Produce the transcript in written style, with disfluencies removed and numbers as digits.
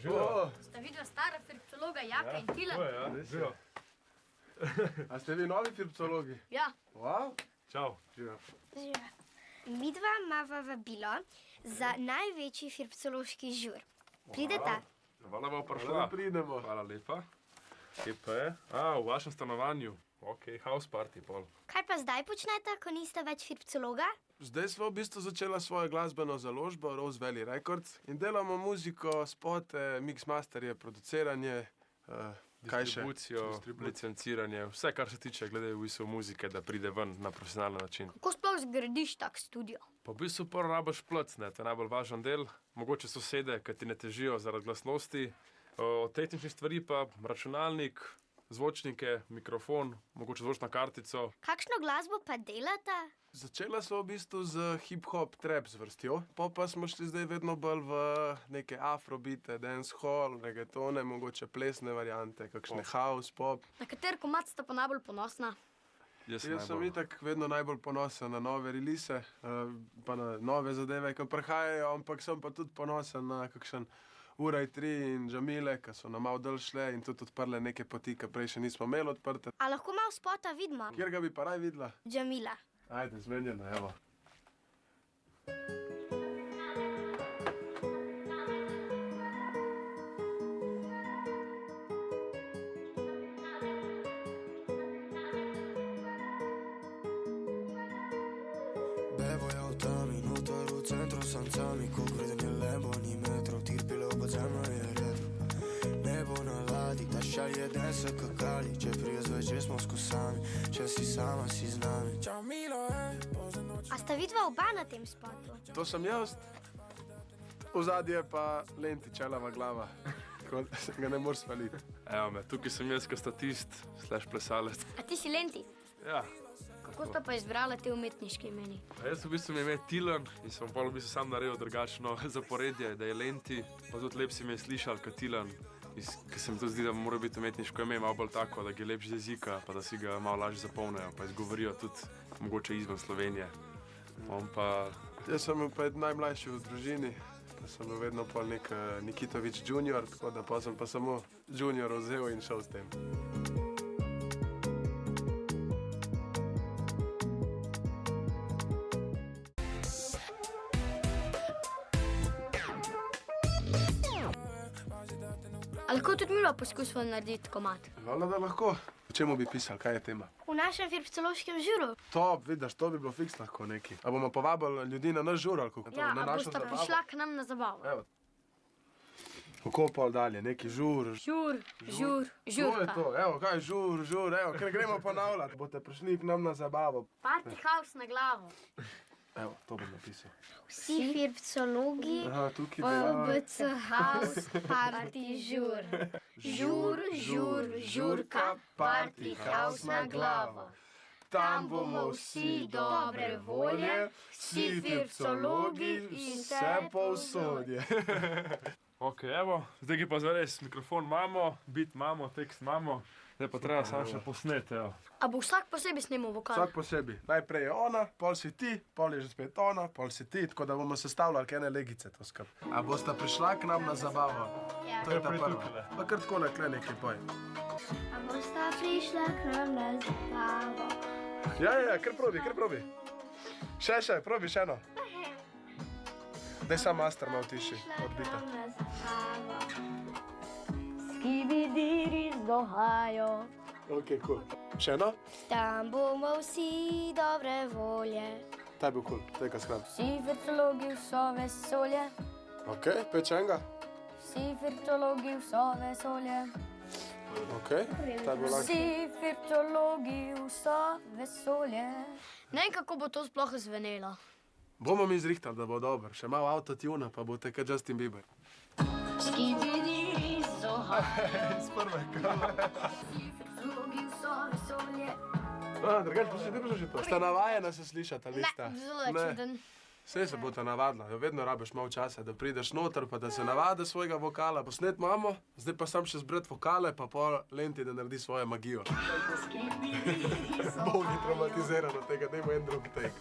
Živijo. Sta videla stara firpcologa Jaka in Tilen? Živijo. A ste vi novi firpcologi? Ja. Wow. Čau. Živijo. Midva imava vabilo za največji firpcološki žur. Prideta? Hvala bo Hvala, prišla. da pridemo. Hvala lepa. Kje pa je? V vašem stanovanju. Ok, house party pol. Kaj pa zdaj počnete, ko niste več firpcologa? Zdaj smo v bistvu začela svojo glasbeno založbo Rose Valley Records in delamo muziko, spote, mix-masterje, produciranje, kaj še? Distribucijo, licenciranje, vse, kar se tiče glede v bistvu muzike, da pride ven na profesionalen način. Kako sploh zgradiš tak studio? Pa v bistvu prvo rabiš plc, ne, to je najbolj važen del. Mogoče sosede, ki ti ne težijo zaradi glasnosti. Od tehničnih stvari pa računalnik, zvočnike, mikrofon, mogoče zvočna kartico. Kakšno glasbo pa delate? Začela smo v bistvu z hip-hop trap zvrstjo, pa smo šli zdaj vedno bolj v neke afrobite, dancehall, reggaetone, mogoče plesne variante, kakšne house, pop. Na kater komad sta pa najbolj ponosna? Jaz sem itak vedno najbolj ponosen na nove release, pa na nove zadeve, ki prihajajo, ampak sem pa tudi ponosen na kakšen Uraj 3 in Džamile, ki so nam malo dol šle in tudi odprle neke poti, ki prej še nismo imeli odprte. A lahko malo spota vidimo? Kjer ga bi pa raj videla? Džamila. Ajde, zmenjeno, evo. Bevo je v tami, noter v centru s sancami, ko vidim je lebo, ni metrov, tirpilo pa zemlja je retro. Nebo na ladi, ta šalj je den se kakali, če prije zvečer smo s kosami, če si sama si z nami. Čau Milo, pozna noč. A sta vidva oba na tem spotu? To sem jaz. Vzadje pa Lenti, čelava glava, ko ga ne moreš spaliti. Evo me, tukaj sem jaz kot statist, /plesalec. A ti si Lenti? Ja. Kako sta pa izbrala te umetniške imeni? Jaz v bistvu mi ime Tilen in sem pol v bistvu sam naredil drugačno zaporedje, da je Lenti, pa tudi lep si me je slišal kot Tilen. Ker se mi tudi zdi, da mora biti umetniško ime malo bolj tako, da je lepši z jezika, pa da si ga malo lažje zapomnijo, pa izgovorijo tudi mogoče izven Slovenije. On pa... Jaz sem bil pa najmlajši v družini, pa sem bil vedno pol nek Nikitovič junior, tako da pa sem pa samo junior vzel in šel s tem. A lahko tudi Milo poskusimo narediti komad? Hvala, da lahko. O čemu bi pisali, kaj je tema? V našem firpcološkem žuru? Top, vidiš, to bi bilo fiks lahko neki. A bomo povabili ljudi na naš žur ali kako? Ja, na a našo bosta zabavo? prišla k nam na zabavo? Evo. Kako pol dalje, neki žur. Žur, To je žurka. to, evo, kaj žur, evo, ker gremo ponavljati. Boste prišli k nam na zabavo. Party house na glavo. Evo, to bom napisal. Vsi firpcologi, Aha, tukaj bi... BBC House, party žur. Žur, žur, žurka, party house na glavo. Tam bomo vsi dobre volje, vsi firpcologi in vse povsodje. Ok, evo, zdaj ki pa zares mikrofon imamo, beat imamo, tekst imamo, zdaj pa treba samo še posneti, evo. A bo vsak posebej snemal vokal? Vsak posebej. Najprej je ona, pol si ti, pol je že spet ona, pol si ti, tako da bomo sestavljali kene legice to skup. A bosta prišla k nam na zabavo? Ja. To je ta prva. Pa kar tako nakle nekaj poj. A bosta prišla k nam na zabavo? Ja, kar probi. Še, probi še eno. Daj sam master malo tiši, odbita. Skibidiri zdohajo. Ok, cool. Še eno? Tam bomo vsi dobre volje. Ta je bil cool, to je kaj skrat. Vsi firpcologi vso vesolje. Ok, peč enega. Vsi firpcologi vso vesolje. Ok, ta je bil lahko. Vsi firpcologi vso vesolje. Ne vem, kako bo to sploh zvenelo. Bomo mi zrihtali, da bo dobro. Še malo autotuna, pa bo te kot Justin Bieber. Skibidiri zdohajo. Iz prve kale. Vsi firpcologi vso vesolje. Drugač, poslušaj že to. Sta navajena se slišati, ali sta? Ne, zelo je čuden. Vse se bo ta navadila, vedno rabiš malo časa, da prideš noter, pa da se navade svojega vokala. Posnet imamo, zdaj pa sam še zbrat vokale, pa pol Lenti, da naredi svojo magijo. Bog je traumatiziran od tega, dajmo en drug take.